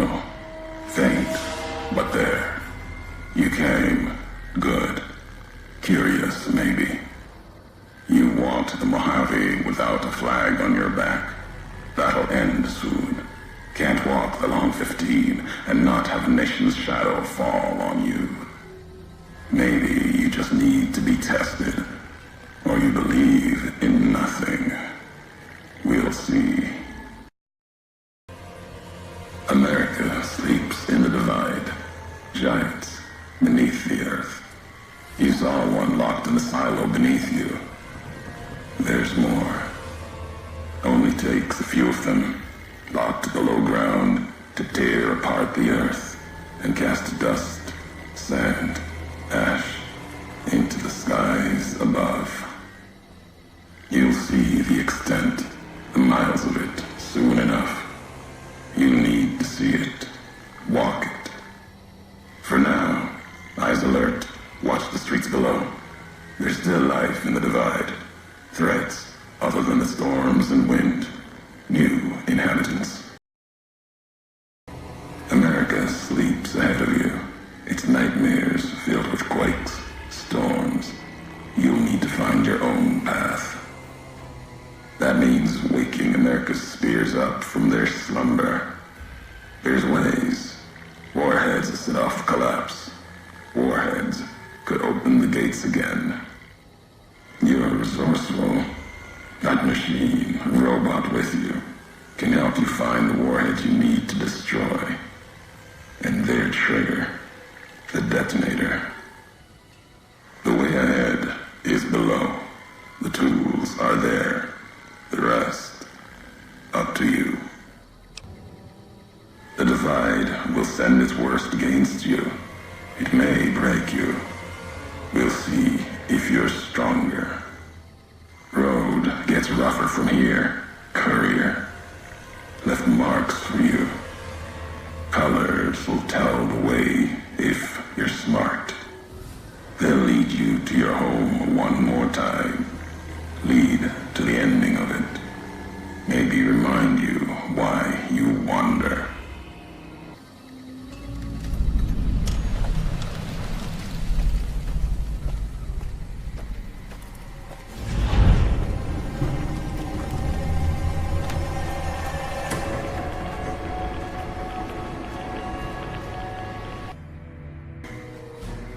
signal. Faint, but there. You came. Good. Curious, maybe. You walked the Mojave without a flag on your back. That'll end soon. Can't walk the long 15 and not have a nation's shadow fall on you. Maybe you just need to be tested. Or you believe in nothing. We'll see. America sleeps in the divide. Giants beneath the earth. You saw one locked in the silo beneath you. There's more. Only takes a few of them, locked below ground, to tear apart the earth and cast dust, sand, ash into the skies above. You'll see the extent, the miles of it, soon enough. You need to see it. Walk it. For now, eyes alert. Watch the streets below. There's still life in the divide. Threats other than the storms and wind. New inhabitants. America sleeps ahead of you. Its nightmares filled with quakes, storms. You'll need to find your own path. That means waking America's spears up from their slumber. There's ways. Warheads to set off collapse. Warheads could open the gates again. You're resourceful. That machine, robot with you, can help you find the warheads you need to destroy. And their trigger, the detonator. The way ahead is below. The tools are there. The rest, up to you. The divide will send its worst against you. It may break you. We'll see if you're stronger. Road gets rougher from here. Courier left marks for you. Colors will tell the way if you're smart. They'll lead you to your home one more time. Lead to the ending of it. Maybe remind you why you wander.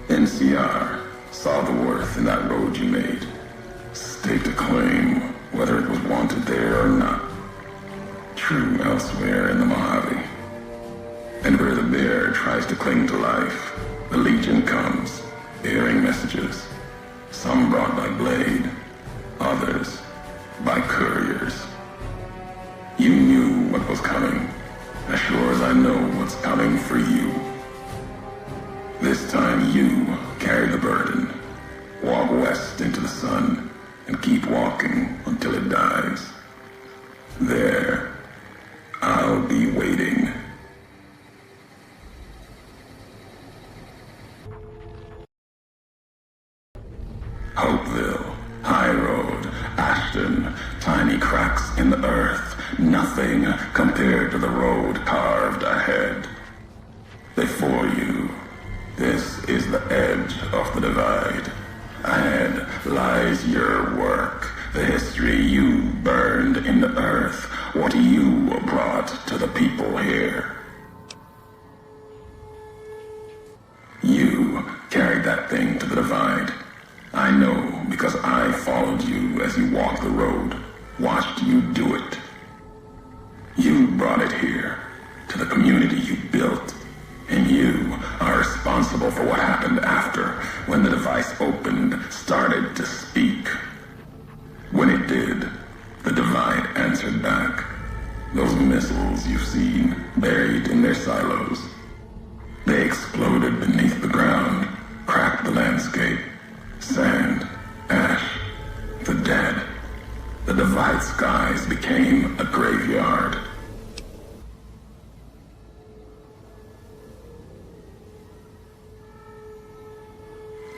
NCR saw the worth in that road you made. Staked a claim, whether it was wanted there or not. True elsewhere in the Mojave. And where the bear tries to cling to life, the Legion comes, bearing messages. Some brought by blade, others by couriers. You knew what was coming, as sure as I know what's coming for you. This time you carry the burden. Walk west into the sun and keep walking until it dies. There, I'll be waiting. Hopeville, High Road, Ashton, tiny cracks in the earth, nothing compared to the road carved ahead. Before you, this is the edge of the divide. Ahead lies your work, the history you burned in the earth, what you brought to the people here. You carried that thing to the divide. I know because I followed you as you walked the road, watched you do it. You brought it here, to the community you built. And you are responsible for what happened after, when the device opened, started to speak. When it did, the divide answered back. Those missiles you've seen, buried in their silos. They exploded beneath the ground, cracked the landscape. Sand, ash, the dead. The divide skies became a graveyard.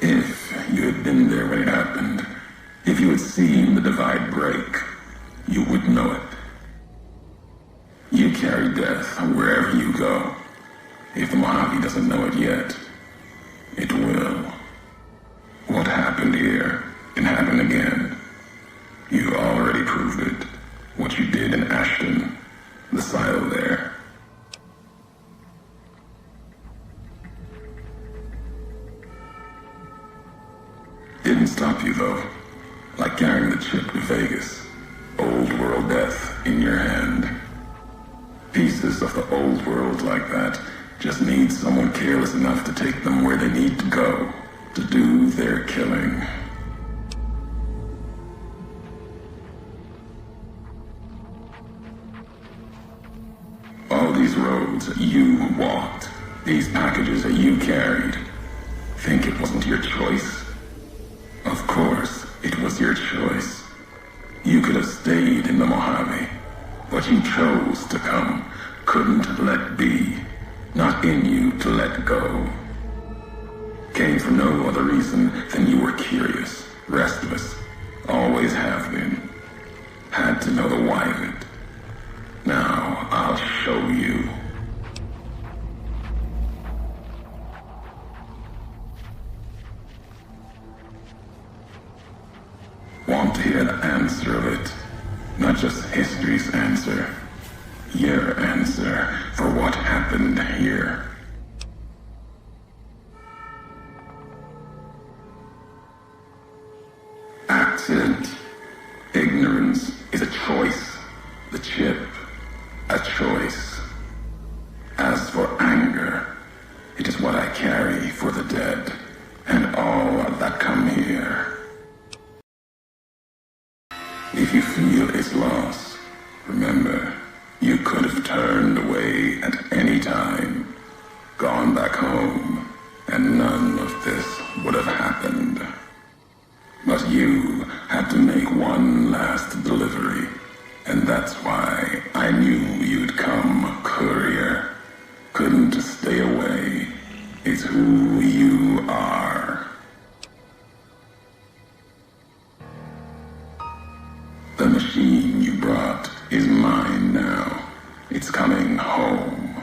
If you had been there when it happened, if you had seen the divide break, you would know it. You carry death wherever you go. If the Mojave doesn't know it yet, it will. What happened here can happen again. You already proved it. What you did in Ashton, the silo there. Didn't stop you though. Like carrying the chip to Vegas. Old world death in your hand. Pieces of the old world like that just need someone careless enough to take them where they need to go to do their killing. All these roads that you walked, these packages that you carried, think it wasn't your choice? Of course, it was your choice. You could have stayed in the Mojave, but you chose to come, couldn't let be, not in you to let go. Came for no other reason than you were curious, restless, always have been. Had to know the why of it. Now, I'll show you. Want to hear the answer of it? Not just history's answer. Your answer for what happened here. Accident. Ignorance is a choice. The chip, a choice. As for anger, it is what I carry for the dead and all that come here. If you feel its loss, remember, you could have turned away at any time, gone back home, and none of this would have happened. But you had to make one last delivery, and that's why I knew you'd come, courier. Couldn't stay away. It's who you are. The machine you brought is mine now. It's coming home.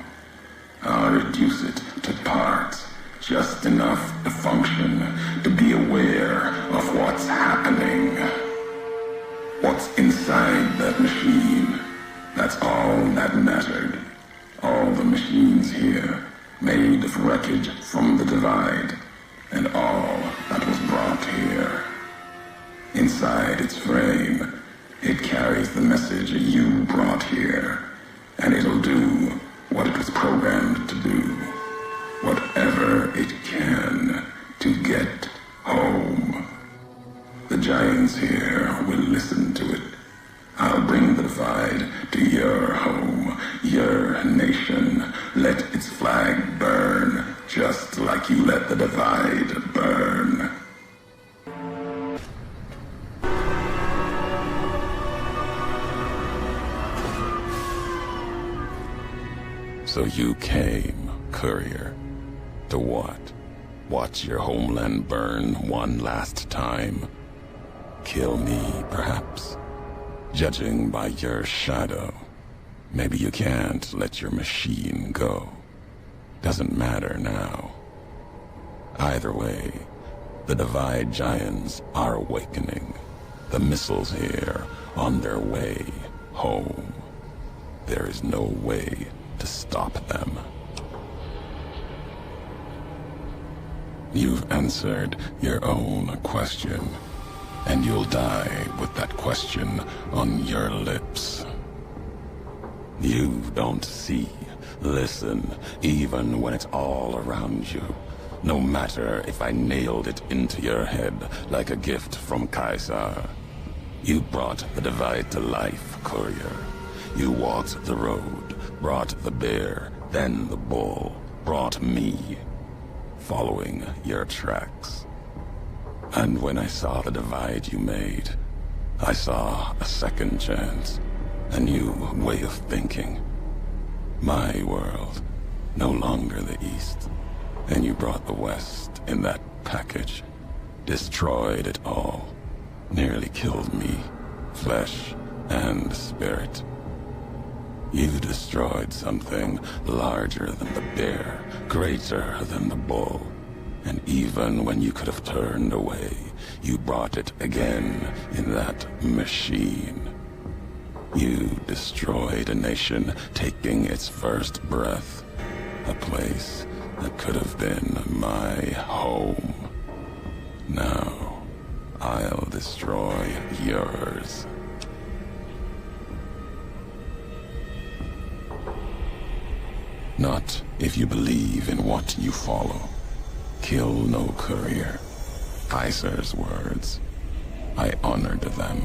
I'll reduce it to parts, just enough to function, to be aware of what's happening. What's inside that machine, that's all that mattered. All the machines here, made of wreckage from the divide, and all that was brought here. Inside its frame, it carries the message you brought here, and it'll do what it was programmed to do. Whatever it can to get home. The giants here will listen to it. I'll bring the divide to your home, your nation. Let its flag burn, just like you let the divide burn. So you came, courier. To what? Watch your homeland burn one last time? Kill me, perhaps? Judging by your shadow, maybe you can't let your machine go. Doesn't matter now. Either way, the Divide Giants are awakening. The missiles here on their way home. There is no way to stop them. You've answered your own question, and you'll die with that question on your lips. You don't see, listen, even when it's all around you. No matter if I nailed it into your head like a gift from Caesar. You brought the divide to life, courier. You walked the road, brought the bear, then the bull, brought me, following your tracks. And when I saw the divide you made, I saw a second chance, a new way of thinking. My world, no longer the East, and you brought the West in that package, destroyed it all, nearly killed me, flesh and spirit. You destroyed something larger than the bear, greater than the bull. And even when you could have turned away, you brought it again in that machine. You destroyed a nation taking its first breath, a place that could have been my home. Now, I'll destroy yours. Not if you believe in what you follow. Kill no courier. Kaiser's words. I honored them.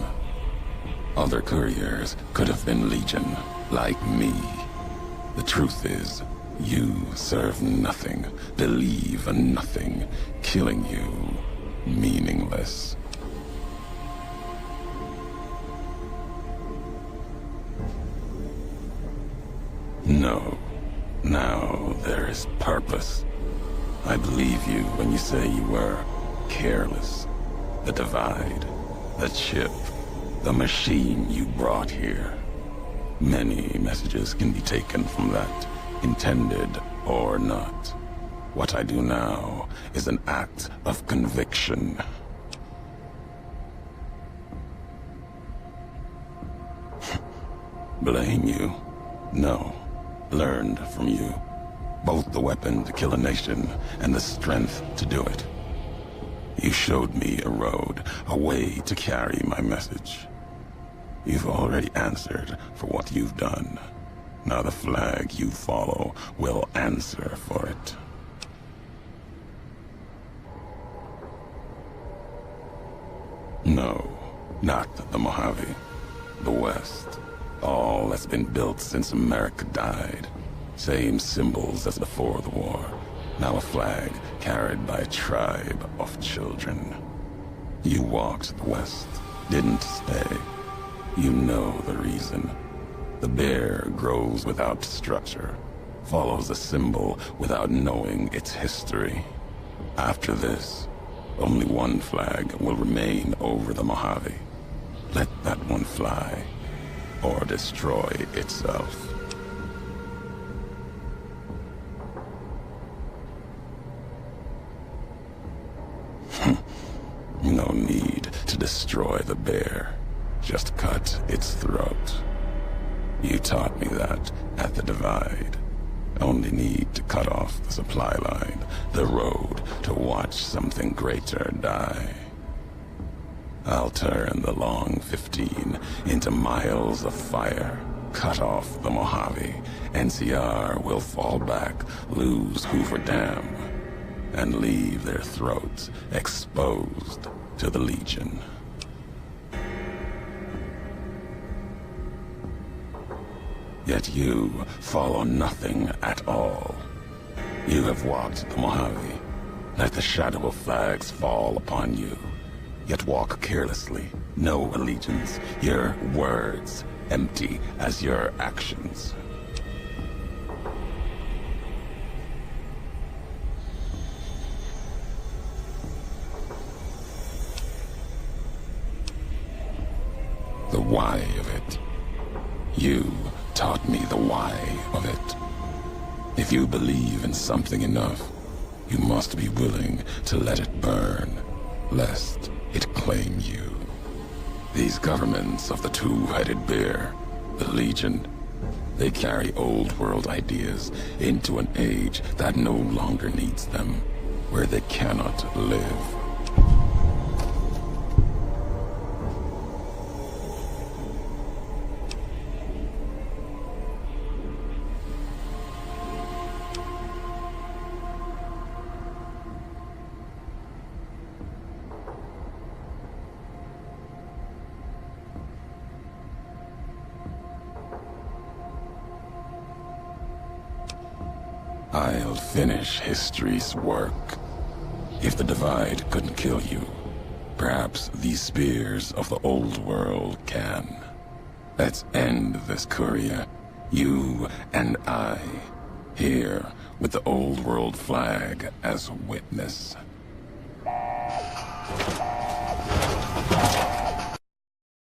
Other couriers could have been legion, like me. The truth is, you serve nothing, believe in nothing, killing you meaningless. No. Now there is purpose. I believe you when you say you were careless. The divide, the chip, the machine you brought here. Many messages can be taken from that, intended or not. What I do now is an act of conviction. Blame you? No. Learned from you. Both the weapon to kill a nation and the strength to do it. You showed me a road, a way to carry my message. You've already answered for what you've done. Now the flag you follow will answer for it. No, not the Mojave. The West. All that's been built since America died. Same symbols as before the war. Now a flag carried by a tribe of children. You walked the West, didn't stay. You know the reason. The bear grows without structure, follows a symbol without knowing its history. After this, only one flag will remain over the Mojave. Let that one fly, or destroy itself. No need to destroy the bear. Just cut its throat. You taught me that at the divide. Only need to cut off the supply line, the road, to watch something greater die. I'll turn the long 15 into miles of fire, cut off the Mojave. NCR will fall back, lose Hoover Dam, and leave their throats exposed to the Legion. Yet you follow nothing at all. You have walked the Mojave. Let the shadow of flags fall upon you. Yet walk carelessly, no allegiance. Your words empty as your actions. The why of it. You taught me the why of it. If you believe in something enough, you must be willing to let it burn, lest it claim you. These governments of the two-headed bear, the Legion, they carry old world ideas into an age that no longer needs them, where they cannot live. I'll finish history's work. If the divide couldn't kill you, perhaps these spears of the old world can. Let's end this courier, you and I, here with the old world flag as witness.